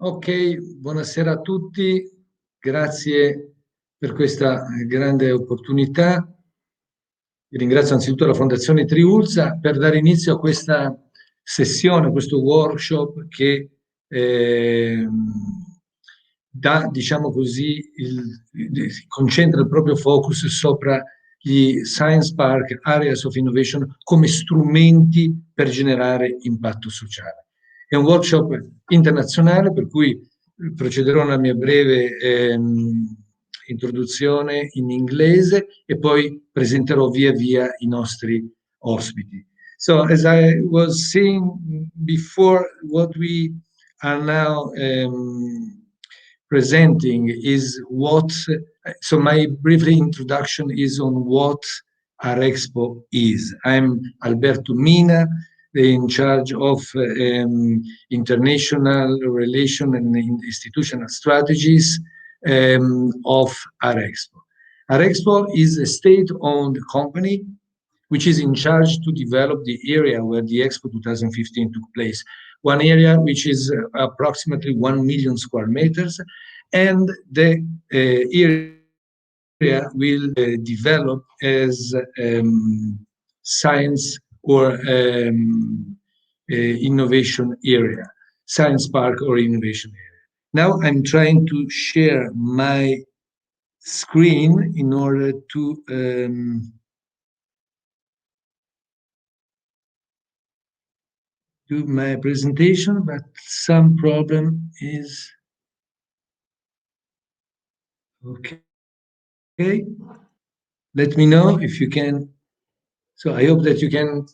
Ok, buonasera a tutti, grazie per questa grande opportunità. Ringrazio anzitutto la Fondazione Triulza per dare inizio a questa sessione, questo workshop che dà, diciamo così, concentra il proprio focus sopra gli Science Park, Areas of Innovation come strumenti per generare impatto sociale. È un workshop internazionale per cui procederò alla mia breve introduzione in inglese e poi presenterò via via i nostri ospiti. So, as I was saying before, what we are now presenting is what, so my brief introduction is on what AREXPO is. I'm Alberto Mina, in charge of international relation and institutional strategies of AREXPO. AREXPO is a state-owned company which is in charge to develop the area where the Expo 2015 took place. One area which is approximately 1 million square meters, and the area will develop as science or innovation area, science park or innovation area. Now I'm trying to share my screen in order to do my presentation, but some problem is okay. Let me know if you can. So I hope that you can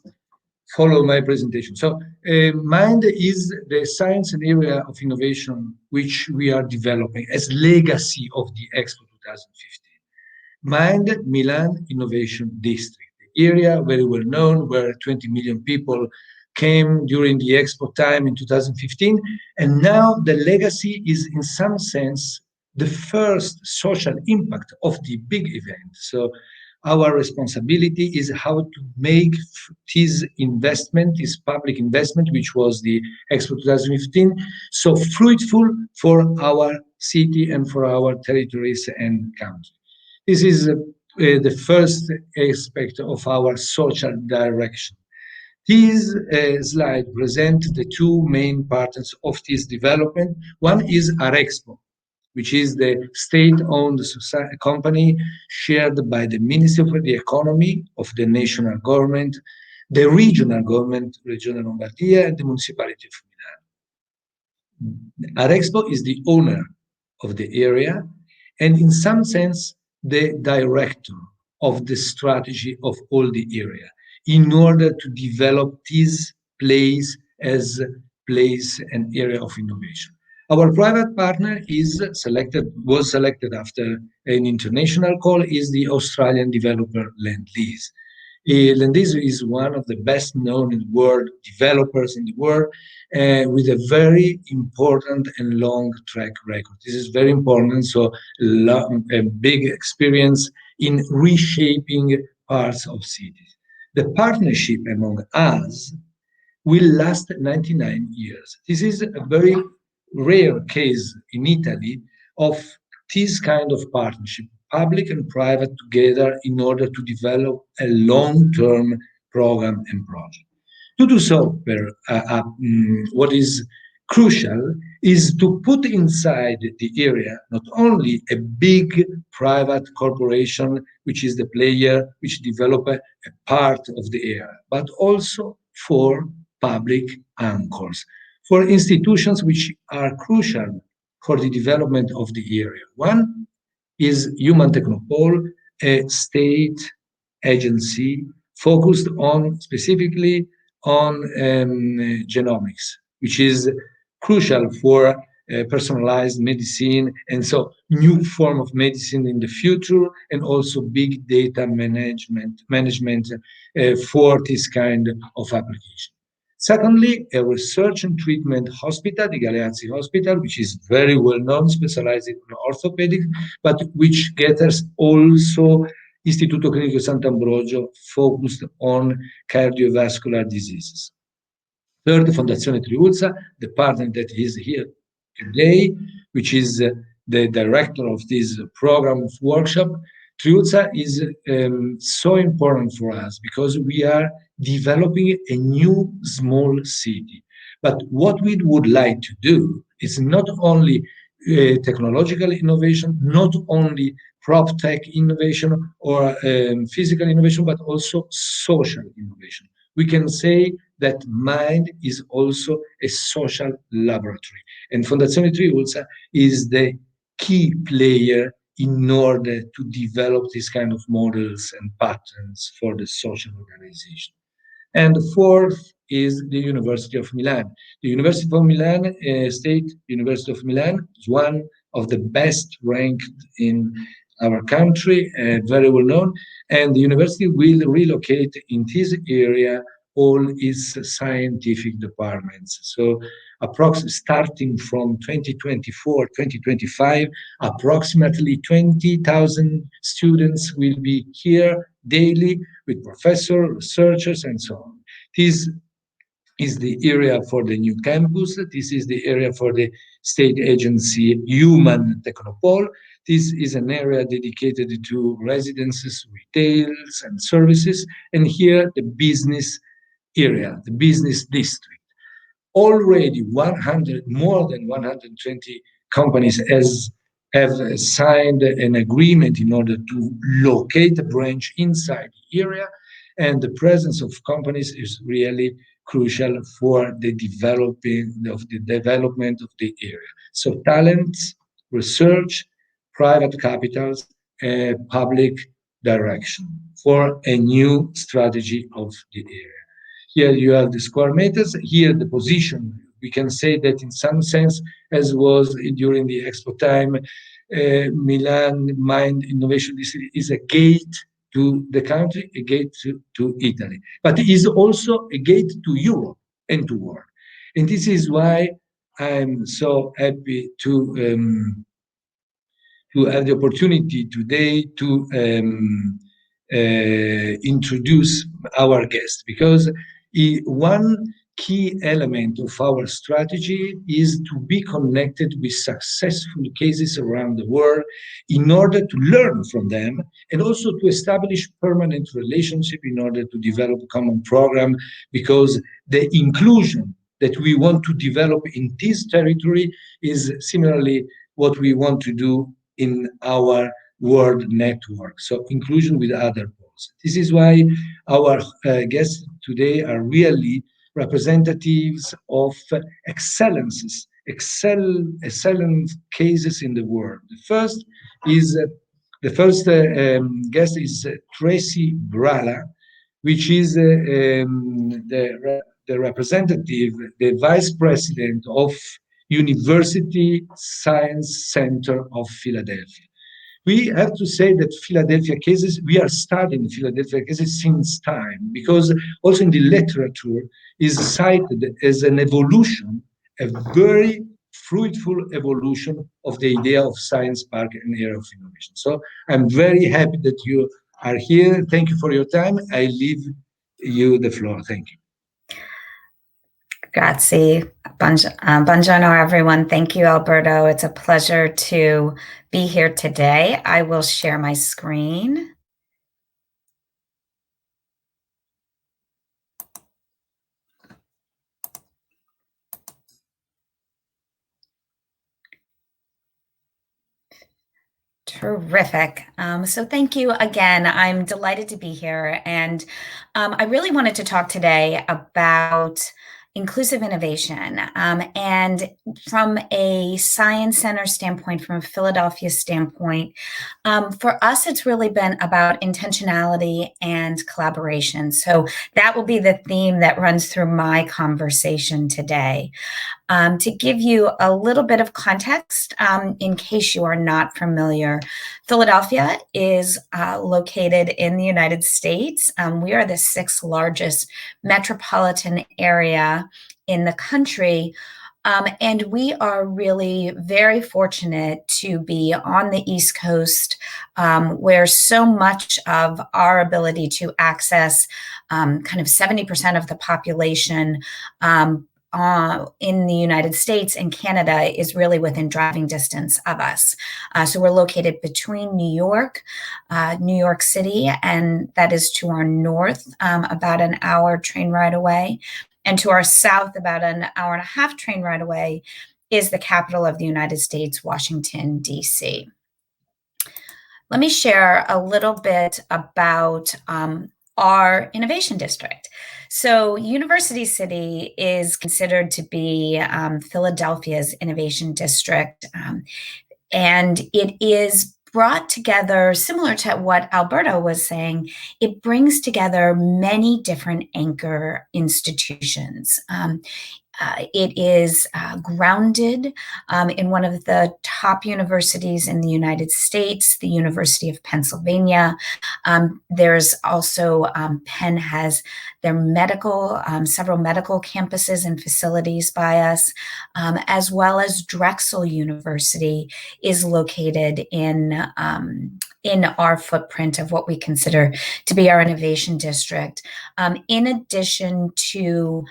follow my presentation. So MIND is the science and area of innovation which we are developing as legacy of the Expo 2015. MIND, Milan Innovation District, the area very well known where 20 million people came during the Expo time in 2015. And now the legacy is in some sense the first social impact of the big event. So our responsibility is how to make this investment, this public investment, which was the Expo 2015, so fruitful for our city and for our territories and country. This is the first aspect of our social direction. This slide presents the two main partners of this development. One is AREXPO, which is the state-owned company shared by the Ministry of the Economy of the national government, the regional government, Regione Lombardia, and the municipality of Milano. AREXPO is the owner of the area and in some sense the director of the strategy of all the area in order to develop this place as a place and area of innovation. Our private partner was selected after an international call, is the Australian developer Lendlease. Lendlease is one of the best known in the world developers in the world with a very important and long track record. This is very important, so a big experience in reshaping parts of cities. The partnership among us will last 99 years. This is a very rare case in Italy of this kind of partnership, public and private together in order to develop a long-term program and project. To do so, what is crucial is to put inside the area not only a big private corporation, which is the player which develop a part of the area, but also for public anchors, for institutions which are crucial for the development of the area. One is Human Technopole, a state agency focused on specifically on genomics, which is crucial for personalized medicine and so new form of medicine in the future, and also big data management for this kind of application. Secondly, a research and treatment hospital, the Galeazzi Hospital, which is very well known, specialized in orthopedics, but which gathers also Istituto Clinico Sant'Ambrogio, focused on cardiovascular diseases. Third, Fondazione Triulza, the partner that is here today, which is the director of this program of workshop. Triuzza is so important for us because we are developing a new small city. But what we would like to do is not only technological innovation, not only prop tech innovation or physical innovation, but also social innovation. We can say that mind is also a social laboratory. And Fondazione Triuzza is the key player in order to develop these kind of models and patterns for the social organization. And the fourth is the University of Milan. The University of Milan, State University of Milan, is one of the best ranked in our country, very well known. And the university will relocate in this area all its scientific departments. So starting from 2024, 2025, approximately 20,000 students will be here daily with professors, researchers, and so on. This is the area for the new campus. This is the area for the state agency Human Technopole. This is an area dedicated to residences, retails, and services. And here, the business area, the business district. Already more than 120 companies have signed an agreement in order to locate a branch inside the area, and the presence of companies is really crucial for the development of the area. So talents, research, private capitals, public direction for a new strategy of the area. Here you have the square meters. Here the position. We can say that in some sense, as was during the Expo time, Milan Mind Innovation District is a gate to the country, a gate to Italy, but it is also a gate to Europe and to world. And this is why I'm so happy to have the opportunity today to introduce our guest, because one key element of our strategy is to be connected with successful cases around the world in order to learn from them, and also to establish permanent relationship in order to develop a common program, because the inclusion that we want to develop in this territory is similarly what we want to do in our world network. So inclusion with other poles. This is why our guests today are really representatives of excellent cases in the world. The first guest is Tracy Brala, which is the representative, the vice president of University Science Center of Philadelphia. We have to say that Philadelphia cases, we are studying Philadelphia cases since time, because also in the literature is cited as an evolution, a very fruitful evolution of the idea of science park and area of innovation. So I'm very happy that you are here. Thank you for your time. I leave you the floor. Thank you. Grazie. Buongiorno, everyone. Thank you, Alberto. It's a pleasure to be here today. I will share my screen. Terrific. So thank you again. I'm delighted to be here. And I really wanted to talk today about inclusive innovation. And from a science center standpoint, from a Philadelphia standpoint, for us, it's really been about intentionality and collaboration. So that will be the theme that runs through my conversation today. To give you a little bit of context, in case you are not familiar, Philadelphia is located in the United States. We are the sixth largest metropolitan area in the country. And we are really very fortunate to be on the East Coast, where so much of our ability to access kind of 70% of the population in the United States and Canada is really within driving distance of us. So we're located between New York City, and that is to our north, about an hour train ride away, and to our south, about an hour and a half train ride away, is the capital of the United States, Washington, D.C. Let me share a little bit about our innovation district. So University City is considered to be Philadelphia's innovation district, and it is brought together, similar to what Alberto was saying, it brings together many different anchor institutions. It is grounded in one of the top universities in the United States, the University of Pennsylvania. There's also, Penn has their several medical campuses and facilities by us, as well as Drexel University is located in our footprint of what we consider to be our innovation district. In addition to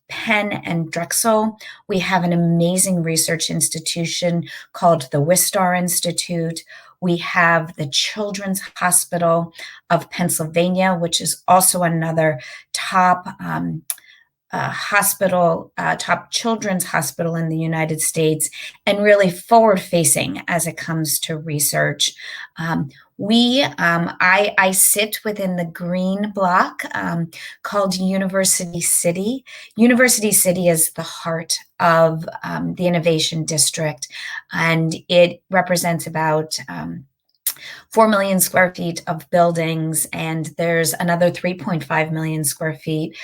Penn and Drexel, we have an amazing research institution called the Wistar Institute. We have the Children's Hospital of Pennsylvania, which is also another top top children's hospital in the United States, and really forward-facing as it comes to research. I sit within the green block called University City. University City is the heart of the Innovation District, and it represents about 4 million square feet of buildings, and there's another 3.5 million square feet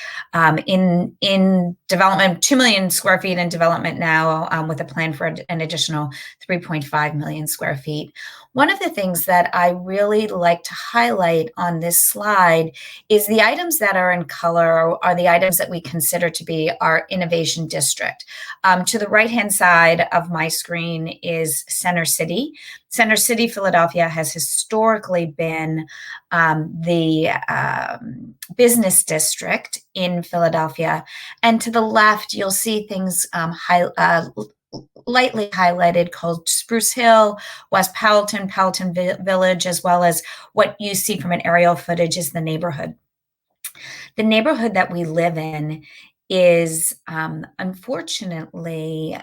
in development, 2 million square feet in development now, with a plan for an additional 3.5 million square feet. One of the things that I really like to highlight on this slide is the items that are in color are the items that we consider to be our innovation district. To the right-hand side of my screen is Center City. Center City, Philadelphia has historically been the business district in Philadelphia. And to the left, you'll see things lightly highlighted called Spruce Hill, West Powelton, Powelton Village, as well as what you see from an aerial footage is the neighborhood. The neighborhood that we live in is unfortunately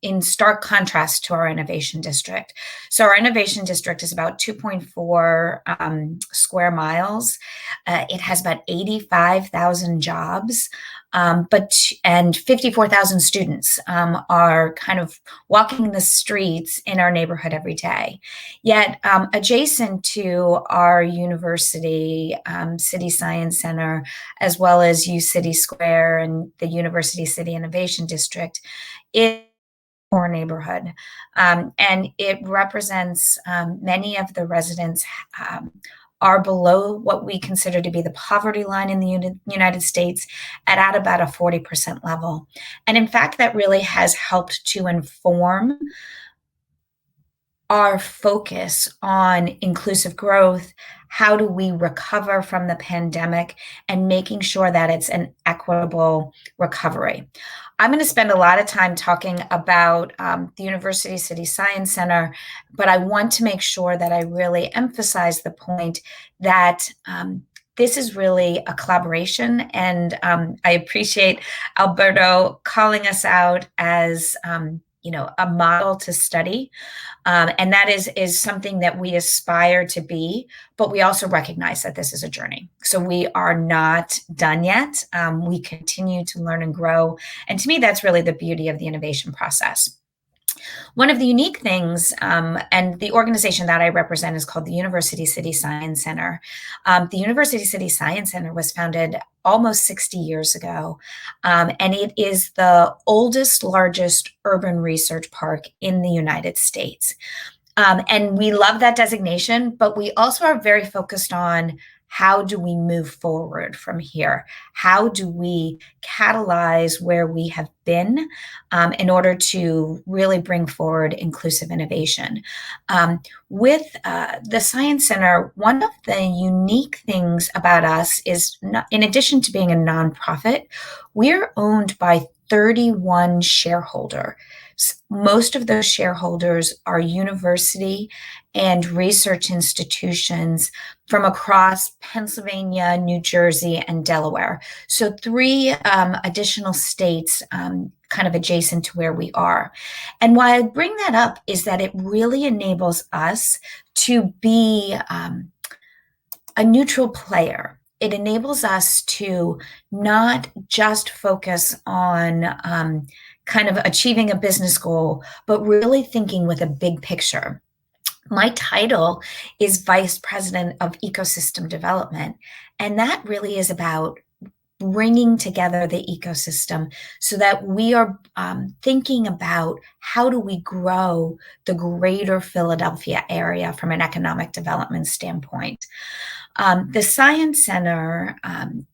in stark contrast to our innovation district. So our innovation district is about 2.4 square miles. It has about 85,000 jobs, and 54,000 students are kind of walking the streets in our neighborhood every day. Yet adjacent to our university, City Science Center, as well as U City Square and the University City Innovation District, is our neighborhood. And it represents many of the residents are below what we consider to be the poverty line in the United States at about a 40% level. And in fact, that really has helped to inform our focus on inclusive growth. How do we recover from the pandemic, and making sure that it's an equitable recovery? I'm going to spend a lot of time talking about the University City Science Center, but I want to make sure that I really emphasize the point that this is really a collaboration, and I appreciate Alberto calling us out as a model to study. And that is something that we aspire to be, but we also recognize that this is a journey. So we are not done yet. We continue to learn and grow. And to me, that's really the beauty of the innovation process. One of the unique things, and the organization that I represent is called the University City Science Center. The University City Science Center was founded almost 60 years ago, and it is the oldest, largest urban research park in the United States. And we love that designation, but we also are very focused on how do we move forward from here? How do we catalyze where we have been in order to really bring forward inclusive innovation? With the Science Center, one of the unique things about us is, in addition to being a nonprofit, we're owned by 31 shareholders. Most of those shareholders are university and research institutions from across Pennsylvania, New Jersey, and Delaware. So 3 additional states kind of adjacent to where we are. And why I bring that up is that it really enables us to be a neutral player. It enables us to not just focus on kind of achieving a business goal, but really thinking with a big picture. My title is Vice President of Ecosystem Development, and that really is about bringing together the ecosystem so that we are thinking about how do we grow the greater Philadelphia area from an economic development standpoint. The Science Center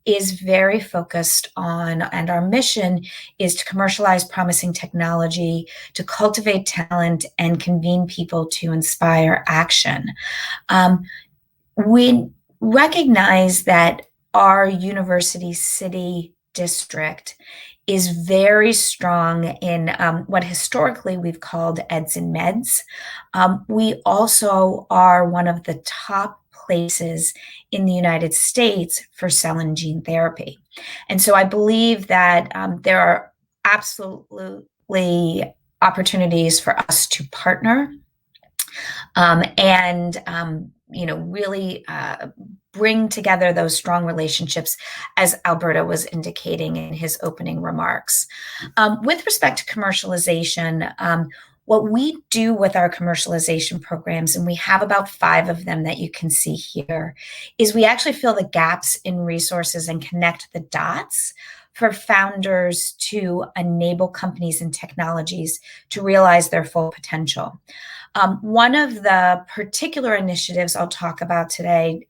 is very focused on, and our mission is to commercialize promising technology, to cultivate talent, and convene people to inspire action. We recognize that our university city district is very strong in what historically we've called eds and meds. We also are one of the top places in the United States for cell and gene therapy. And so I believe that there are absolutely opportunities for us to partner and really bring together those strong relationships, as Alberto was indicating in his opening remarks. With respect to commercialization, what we do with our commercialization programs, and we have about 5 of them that you can see here, is we actually fill the gaps in resources and connect the dots for founders to enable companies and technologies to realize their full potential. One of the particular initiatives I'll talk about today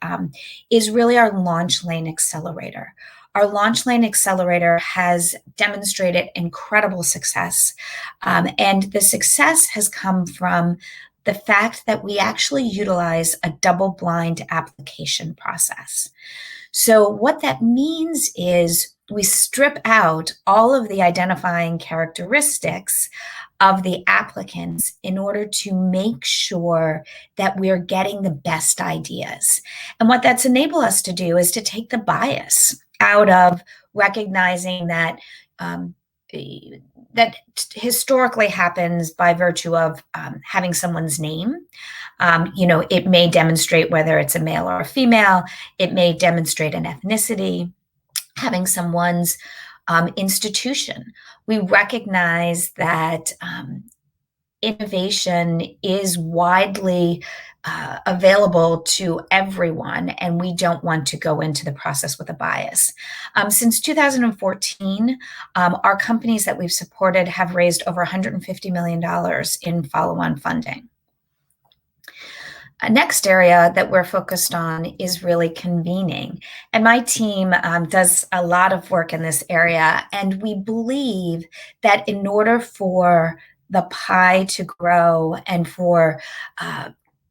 is really our Launch Lane Accelerator. Our Launch Lane Accelerator has demonstrated incredible success, and the success has come from the fact that we actually utilize a double-blind application process. So what that means is we strip out all of the identifying characteristics of the applicants in order to make sure that we're getting the best ideas. And what that's enabled us to do is to take the bias out of recognizing that that historically happens by virtue of having someone's name. It may demonstrate whether it's a male or a female. It may demonstrate an ethnicity, having someone's institution. We recognize that innovation is widely available to everyone, and we don't want to go into the process with a bias. Since 2014, our companies that we've supported have raised over $150 million in follow-on funding. A next area that we're focused on is really convening. And my team does a lot of work in this area, and we believe that in order for the pie to grow and for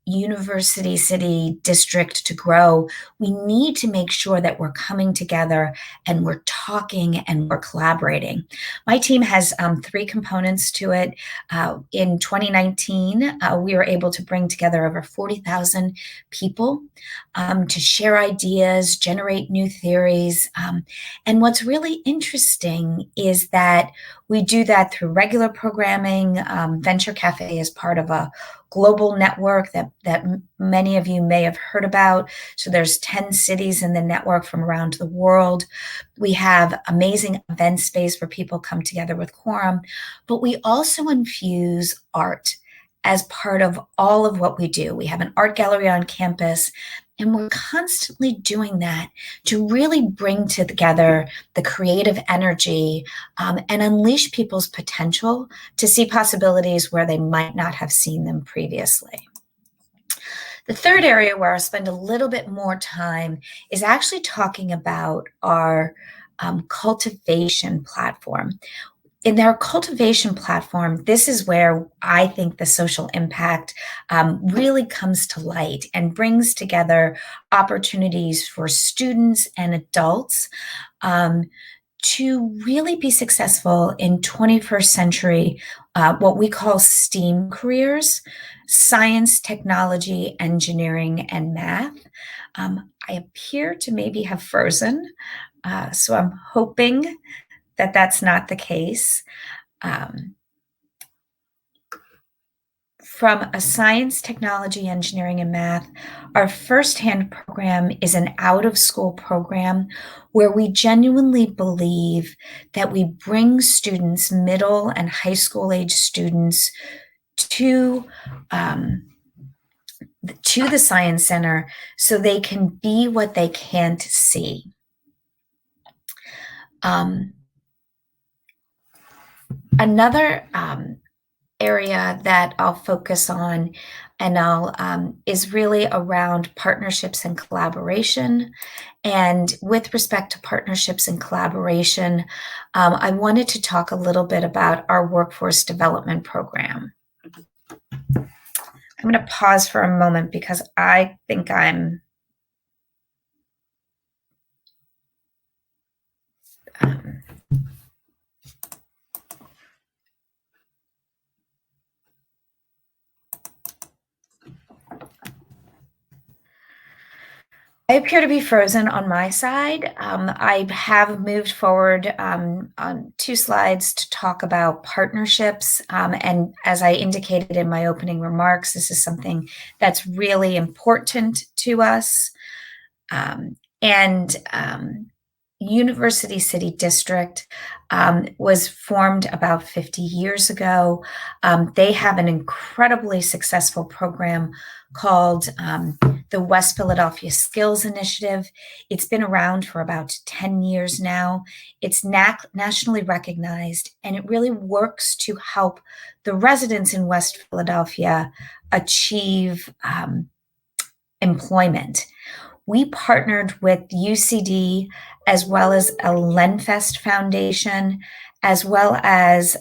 university city district to grow, we need to make sure that we're coming together and we're talking and we're collaborating. My team has 3 components to it. In 2019, we were able to bring together over 40,000 people to share ideas, generate new theories. And what's really interesting is that we do that through regular programming. Venture Cafe is part of a global network that many of you may have heard about. So there's 10 cities in the network from around the world. We have amazing event space where people come together with quorum, but we also infuse art as part of all of what we do. We have an art gallery on campus, and we're constantly doing that to really bring together the creative energy and unleash people's potential to see possibilities where they might not have seen them previously. The third area where I'll spend a little bit more time is actually talking about our cultivation platform. In our cultivation platform, this is where I think the social impact really comes to light and brings together opportunities for students and adults to really be successful in 21st century, what we call STEAM careers: science, technology, engineering, and math. I appear to maybe have frozen, so I'm hoping that that's not the case. Um, from a science, technology, engineering, and math, our firsthand program is an out-of-school program where we genuinely believe that we bring students, middle and high school age students, to the Science Center so they can be what they can't see. Another area that I'll focus on and is really around partnerships and collaboration. And with respect to partnerships and collaboration, I wanted to talk a little bit about our workforce development program. I'm going to pause for a moment because I think I'm I appear to be frozen on my side. I have moved forward on 2 slides to talk about partnerships. And as I indicated in my opening remarks, this is something that's really important to us. University City District was formed about 50 years ago. They have an incredibly successful program called the West Philadelphia Skills Initiative. It's been around for about 10 years now. It's nationally recognized, and it really works to help the residents in West Philadelphia achieve employment. We partnered with UCD as well as a Lenfest Foundation, as well as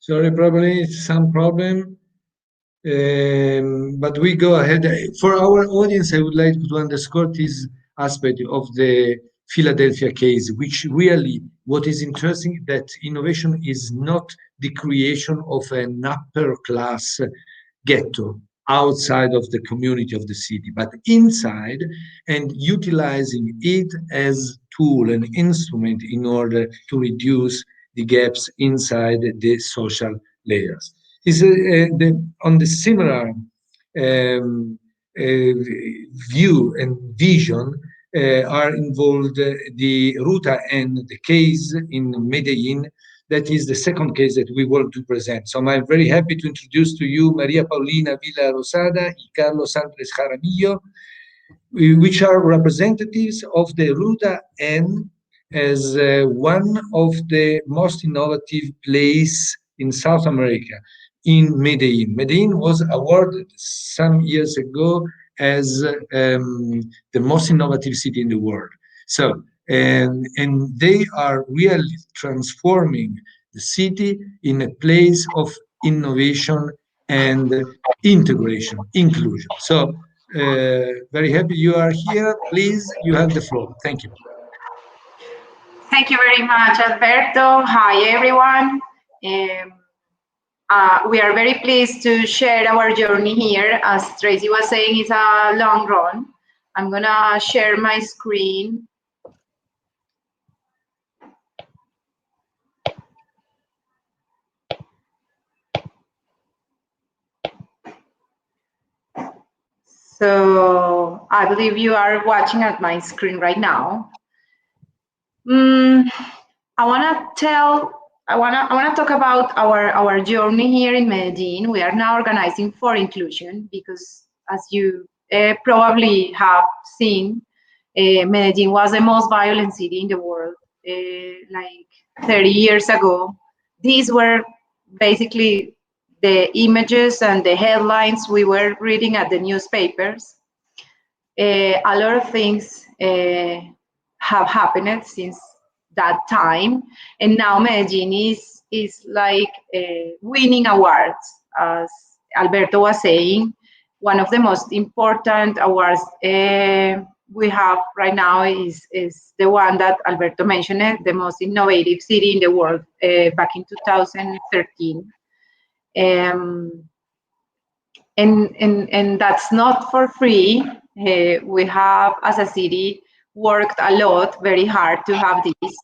Sorry, probably some problem. But we go ahead. For our audience, I would like to underscore this aspect of the Philadelphia case, which really, what is interesting, that innovation is not the creation of an upper class ghetto outside of the community of the city, but inside, and utilizing it as tool and instrument in order to reduce the gaps inside the social layers. Is on the similar view and vision are involved the Ruta and the case in Medellin that is the second case that we want to present. So I'm very happy to introduce to you Maria Paulina Villa Rosada y Carlos Andres Jaramillo, which are representatives of the Ruta N as one of the most innovative places in South America, in Medellin. Medellin was awarded some years ago as the most innovative city in the world. So, and they are really transforming the city in a place of innovation and integration, inclusion. So, very happy you are here. Please, you have the floor. Thank you. Thank you very much, Alberto. Hi, everyone. We are very pleased to share our journey here. As Tracy was saying, it's a long run. I'm gonna share my screen. So I believe you are watching at my screen right now. I wanna talk about our journey here in Medellin. We are now organizing for inclusion because, as you probably have seen, Medellin was the most violent city in the world like 30 years ago. These were basically the images and the headlines we were reading at the newspapers. A lot of things have happened since that time, and now Medellin is like winning awards. As Alberto was saying, one of the most important awards we have right now is the one that Alberto mentioned, the most innovative city in the world back in 2013. And that's not for free. We have, as a city, worked a lot, very hard to have this.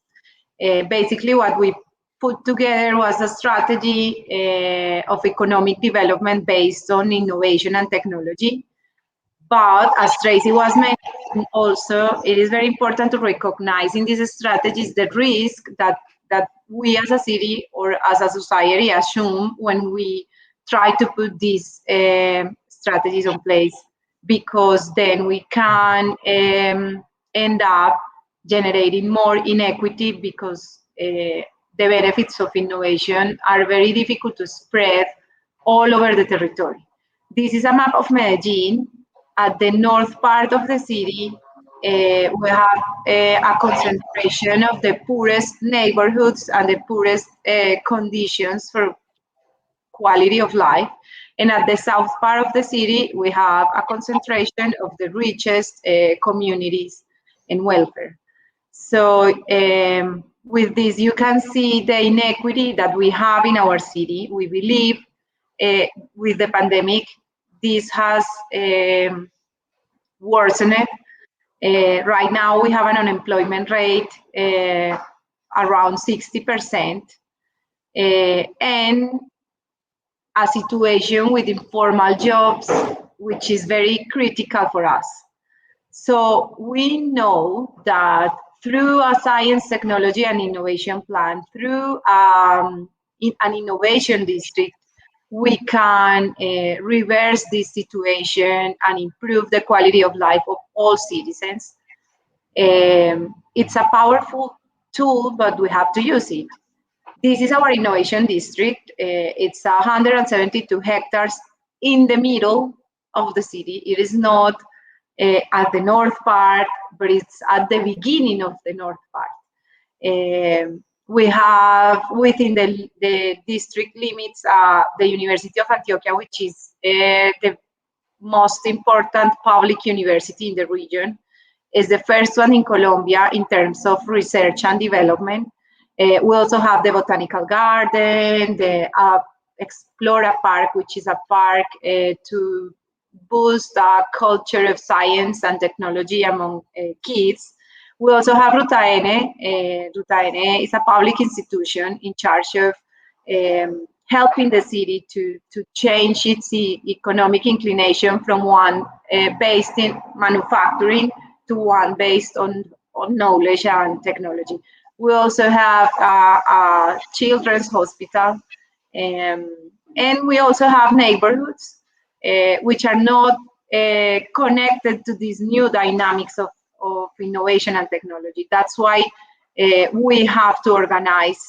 Basically, what we put together was a strategy of economic development based on innovation and technology. But as Tracy was mentioning, also, it is very important to recognize in these strategies the risk that we as a city or as a society assume when we try to put these strategies in place, because then we can end up generating more inequity, because the benefits of innovation are very difficult to spread all over the territory. This is a map of Medellin. At the north part of the city, we have a concentration of the poorest neighborhoods and the poorest conditions for quality of life. And at the south part of the city, we have a concentration of the richest communities and welfare. So with this, you can see the inequity that we have in our city. We believe with the pandemic, this has worsened. Right now, we have an unemployment rate around 60%, and a situation with informal jobs, which is very critical for us. So we know that through a science, technology, and innovation plan, through an innovation district, we can reverse this situation and improve the quality of life of all citizens. It's a powerful tool, but we have to use it. This is our innovation district. It's 172 hectares in the middle of the city. It is not at the north part, but it's at the beginning of the north part. We have within the district limits the University of Antioquia, which is the most important public university in the region. It's the first one in Colombia in terms of research and development. We also have the Botanical Garden, the Explora Park, which is a park to boost the culture of science and technology among kids. We also have Ruta N. Ruta N is a public institution in charge of helping the city to change its economic inclination from one based in manufacturing to one based on knowledge and technology. We also have a children's hospital, and we also have neighborhoods which are not connected to these new dynamics of innovation and technology. That's why we have to organize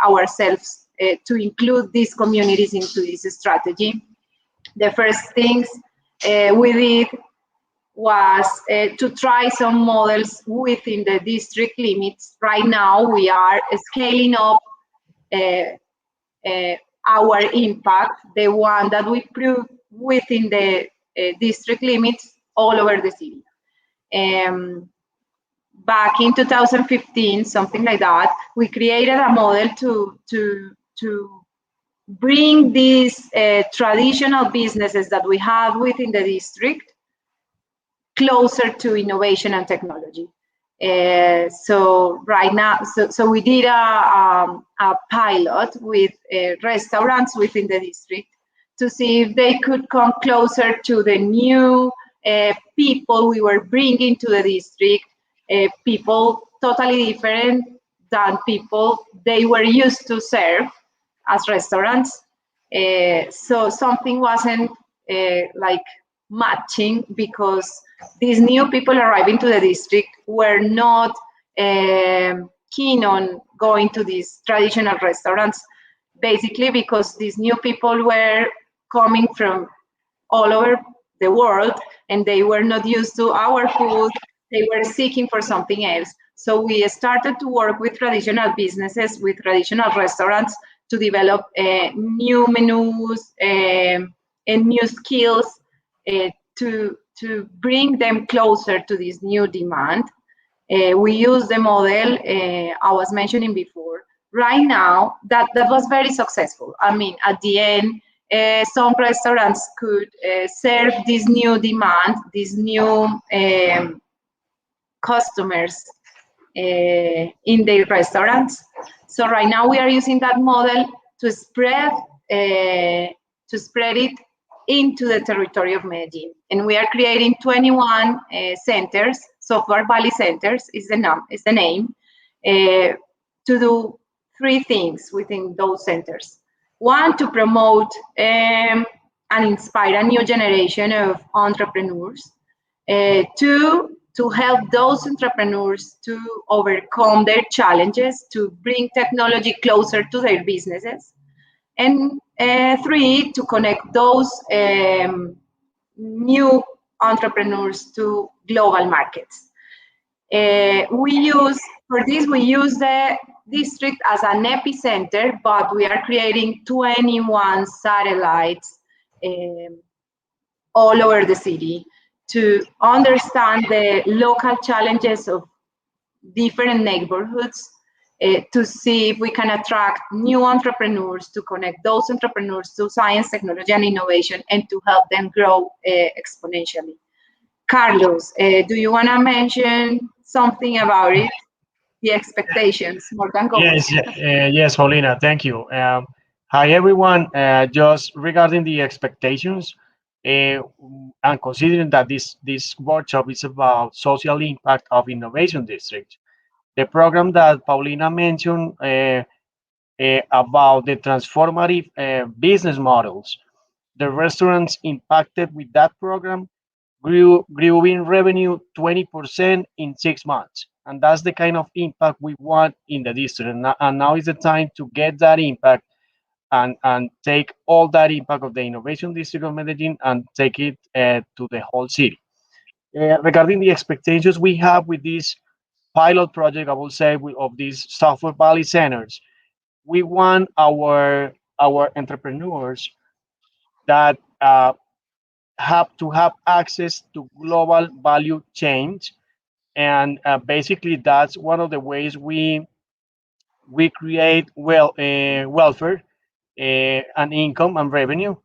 ourselves to include these communities into this strategy. The first things we did was to try some models within the district limits. Right now, we are scaling up our impact, the one that we prove within the district limits all over the city. Back in 2015, something like that, we created a model to bring these traditional businesses that we have within the district closer to innovation and technology. So right now, so we did a pilot with restaurants within the district to see if they could come closer to the new people we were bringing to the district, people totally different than people they were used to serve as restaurants. So something wasn't like matching, because these new people arriving to the district were not keen on going to these traditional restaurants, basically because these new people were coming from all over the world and they were not used to our food. They were seeking for something else. So we started to work with traditional businesses, with traditional restaurants, to develop new menus and new skills to bring them closer to this new demand. We use the model I was mentioning before. Right now, that was very successful. I mean, at the end, some restaurants could serve this new demand, these new customers in their restaurants. So right now we are using that model to spread it into the territory of Medellin, and we are creating 21 centers. Software Valley Centers is the name, to do three things within those centers. One, to promote and inspire a new generation of entrepreneurs. Two, to help those entrepreneurs to overcome their challenges, to bring technology closer to their businesses. And three, to connect those new entrepreneurs to global markets. For this, we use the district as an epicenter, but we are creating 21 satellites all over the city to understand the local challenges of different neighborhoods, to see if we can attract new entrepreneurs, to connect those entrepreneurs to science, technology, and innovation, and to help them grow exponentially. Carlos, do you want to mention something about it? The expectations, more than goals. Yes, Paulina, thank you. Hi, everyone. Just regarding the expectations, uh, and considering that this workshop is about social impact of innovation district, the program that Paulina mentioned about the transformative business models, the restaurants impacted with that program grew in revenue 20% in 6 months. And that's the kind of impact we want in the district. And now is the time to get that impact and take all that impact of the innovation district of Medellin and take it to the whole city. Regarding the expectations we have with this pilot project, I will say, of these software valley centers, we want our entrepreneurs that have to have access to global value chains, and basically that's one of the ways we create welfare and income and revenue,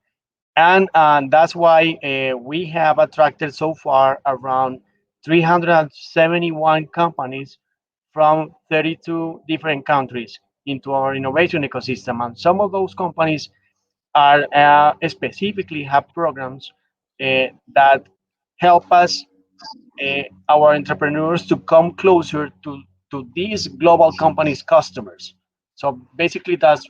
and that's why we have attracted so far around 371 companies from 32 different countries into our innovation ecosystem, and some of those companies are specifically have programs that help us our entrepreneurs to come closer to these global companies' customers. So basically, that's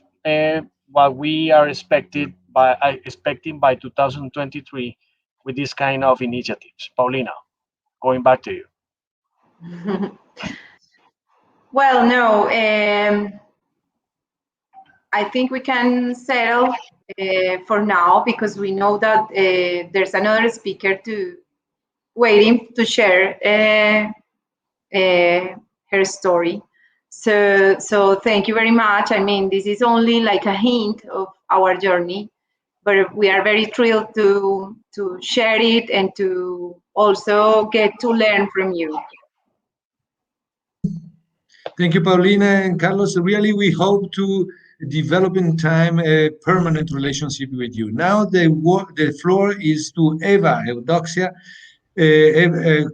what we are expecting by 2023 with this kind of initiatives. Paulina, going back to you. Well, no, I think we can settle for now, because we know that there's another speaker waiting to share her story. So thank you very much. I mean, this is only like a hint of our journey, but we are very thrilled to share it and to also get to learn from you. Thank you, Paulina and Carlos. Really, we hope to develop in time a permanent relationship with you. Now, the floor is to Eva Eudoxia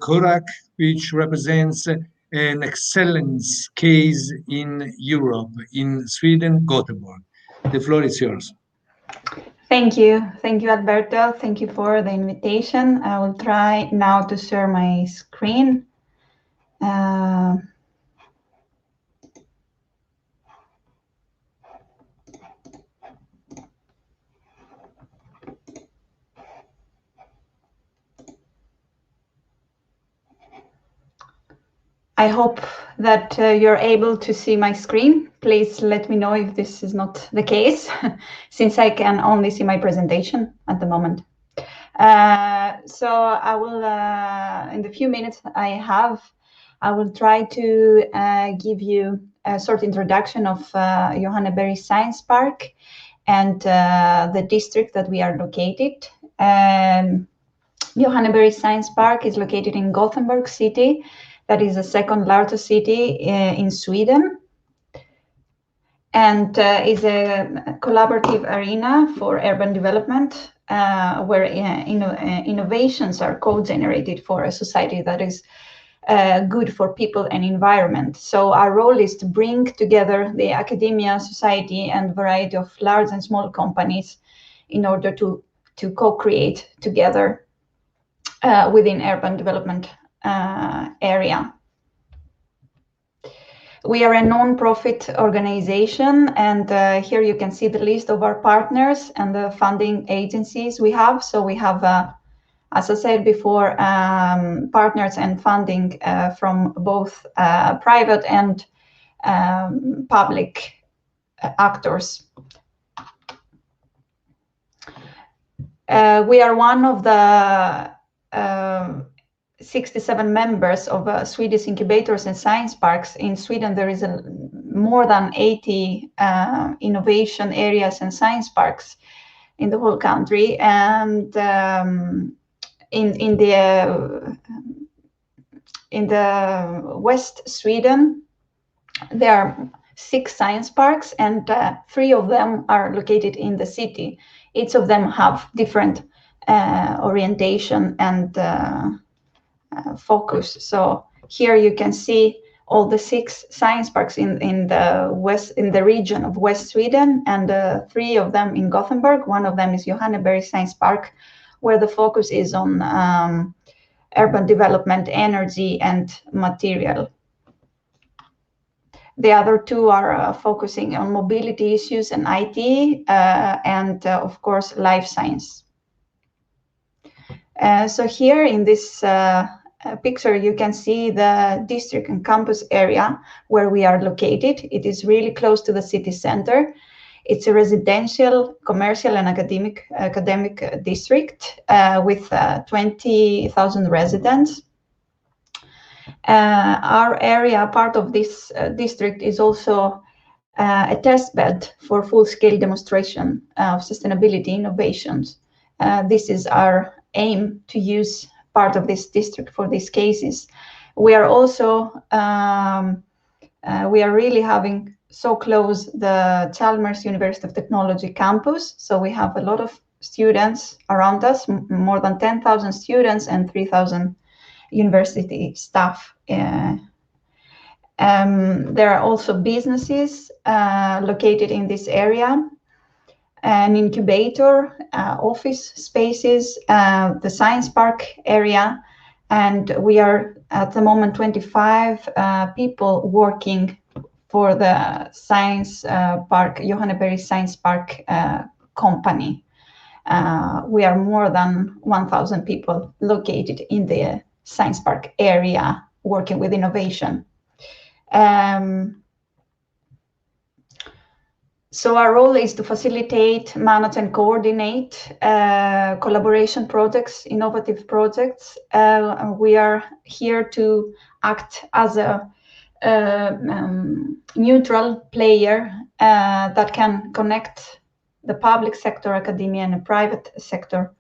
Korak, which represents an excellence case in Europe, in Sweden, Gothenburg. The floor is yours. Thank you, Alberto. Thank you for the invitation. I will try now to share my screen. I hope that you're able to see my screen. Please let me know if this is not the case, since I can only see my presentation at the moment. So I will, in the few minutes I have, I will try to give you a short introduction of Johanneberg Science Park and the district that we are located. Johanneberg Science Park is located in Gothenburg city. That is the second largest city in Sweden, and is a collaborative arena for urban development, where innovations are co-generated for a society that is good for people and environment. So our role is to bring together the academia, society, and variety of large and small companies in order to co-create together within urban development area. We are a non-profit organization, and here you can see the list of our partners and the funding agencies we have. So we have, as I said before, partners and funding from both private and public actors. We are one of the 67 members of Swedish incubators and science parks. In Sweden, there is more than 80 innovation areas and science parks in the whole country. And in the West Sweden, there are 6 science parks, and 3 of them are located in the city. Each of them have different orientation and focus. So here you can see all the 6 science parks in the region of West Sweden, and 3 of them in Gothenburg. One of them is Johanneberg Science Park, where the focus is on urban development, energy, and material. The other 2 are focusing on mobility issues and IT, and of course, life science. So here in this picture, you can see the district and campus area where we are located. It is really close to the city center. It's a residential, commercial, and academic district with 20,000 residents. Our area, part of this district, is also a test bed for full-scale demonstration of sustainability innovations. This is our aim, to use part of this district for these cases. We are also, we are really having so close the Chalmers University of Technology campus. So we have a lot of students around us, more than 10,000 students and 3,000 university staff. There are also businesses located in this area, an incubator, office spaces, the science park area, And we are at the moment 25 people working for the science park, Johanneberg Science Park company. We are more than 1,000 people located in the science park area working with innovation. So our role is to facilitate, manage, and coordinate collaboration projects, innovative projects. We are here to act as a neutral player that can connect the public sector, academia, and the private sector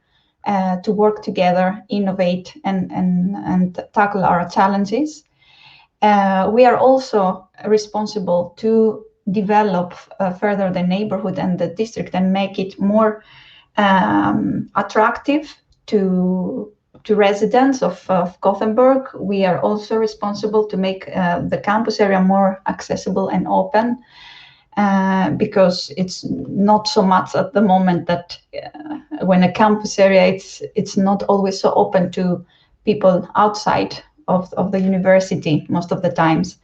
to work together, innovate, and tackle our challenges. We are also responsible to develop further the neighborhood and the district and make it more attractive to residents of Gothenburg. We are also responsible to make the campus area more accessible and open, because it's not so much at the moment that when a campus area, it's not always so open to people outside of the university most of the times.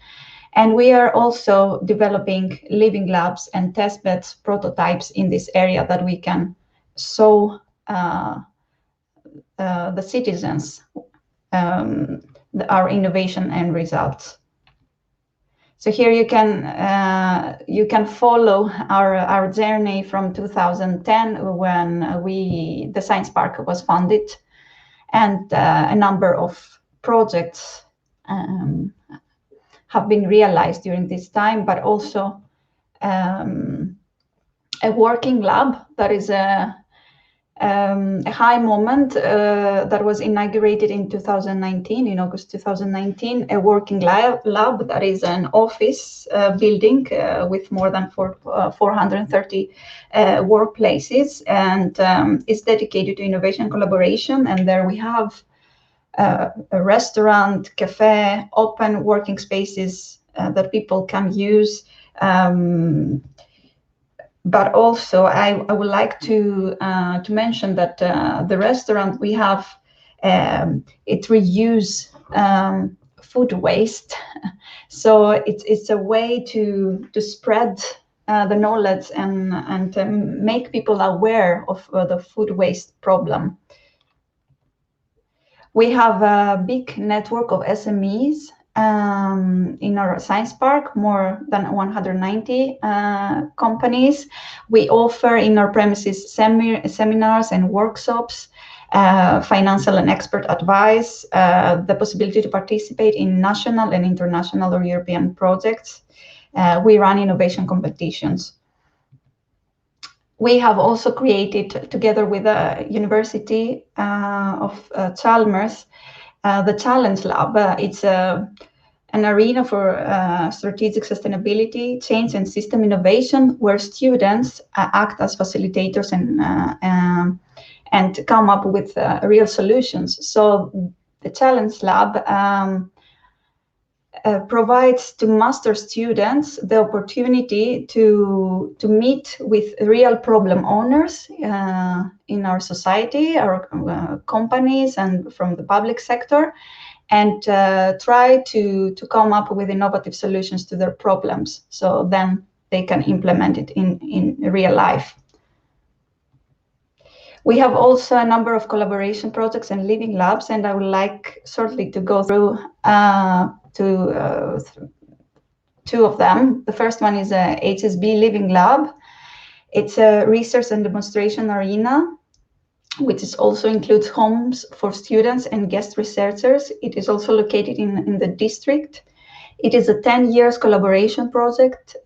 And we are also developing living labs and test beds prototypes in this area that we can show the citizens our innovation and results. So here you can follow our journey from 2010 when the science park was founded, and a number of projects have been realized during this time, but also a working lab that is a high moment that was inaugurated in 2019, in August 2019, a working lab that is an office building with more than 430 workplaces, and is dedicated to innovation collaboration. And there we have a restaurant, cafe, open working spaces that people can use. But also, I would like to mention that the restaurant we have, it reuse food waste, so it's a way to spread the knowledge and make people aware of the food waste problem. We have a big network of SMEs in our science park, more than 190 companies. We offer in our premises seminars and workshops, financial and expert advice, the possibility to participate in national and international or European projects. We run innovation competitions. We have also created, together with the University of Chalmers, the Challenge Lab. It's an arena for strategic sustainability, change, and system innovation, where students act as facilitators and come up with real solutions. So the Challenge Lab provides to master students the opportunity to meet with real problem owners in our society, our companies, and from the public sector, and try to come up with innovative solutions to their problems, so then they can implement it in real life. We have also a number of collaboration projects and living labs, and I would like shortly to go through two of them. The first one is a Hsb Living Lab. It's a research and demonstration arena, which also includes homes for students and guest researchers. It is also located in the district. It is a 10 years collaboration project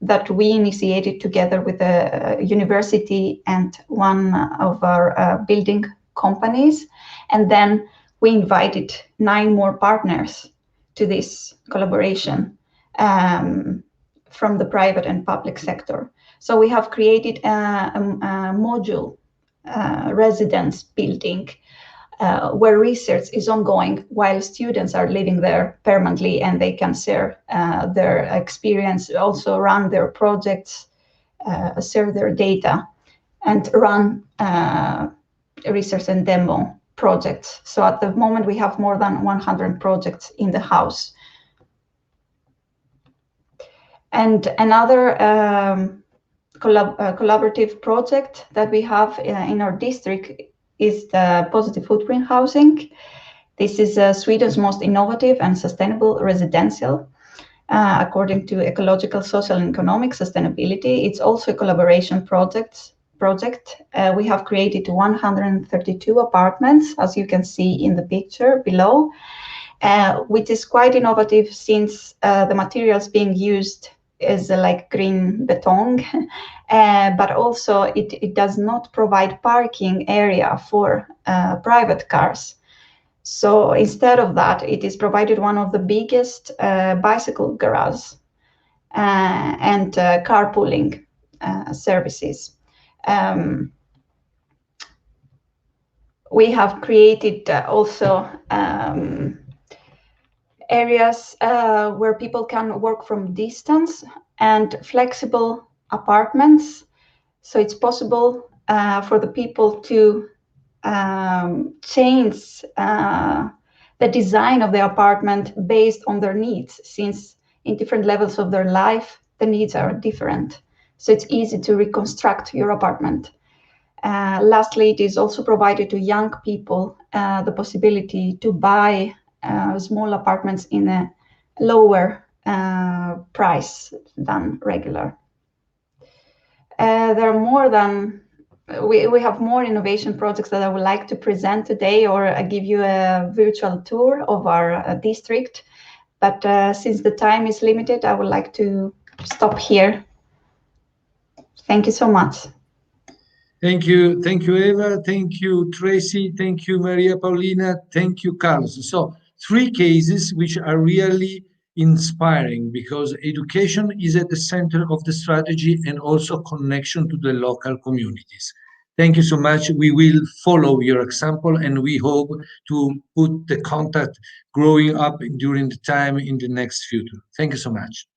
that we initiated together with the university and one of our building companies. And then we invited 9 more partners to this collaboration from the private and public sector. So we have created a module residence building where research is ongoing while students are living there permanently, and they can share their experience, also run their projects, share their data, and run research and demo projects. So at the moment, we have more than 100 projects in the house. And another collaborative project that we have in our district is the positive footprint housing. This is Sweden's most innovative and sustainable residential, according to ecological, social, and economic sustainability. It's also a collaboration project. We have created 132 apartments, as you can see in the picture below, which is quite innovative since the materials being used is like green beton, but also it does not provide parking area for private cars. So instead of that, it is provided one of the biggest bicycle garages and carpooling services. We have created also areas where people can work from distance and flexible apartments. So it's possible for the people to change the design of the apartment based on their needs, since in different levels of their life, the needs are different. So it's easy to reconstruct your apartment. Lastly, it is also provided to young people the possibility to buy small apartments in a lower price than regular. There are more than, we have more innovation projects that I would like to present today, or give you a virtual tour of our district. But since the time is limited, I would like to stop here. Thank you so much. Thank you, Eva. Thank you, Tracy. Thank you, Maria Paulina. Thank you, Carlos. So 3 cases which are really inspiring, because education is at the center of the strategy and also connection to the local communities. Thank you so much. We will follow your example, and we hope to put the contact growing up during the time in the next future. Thank you so much.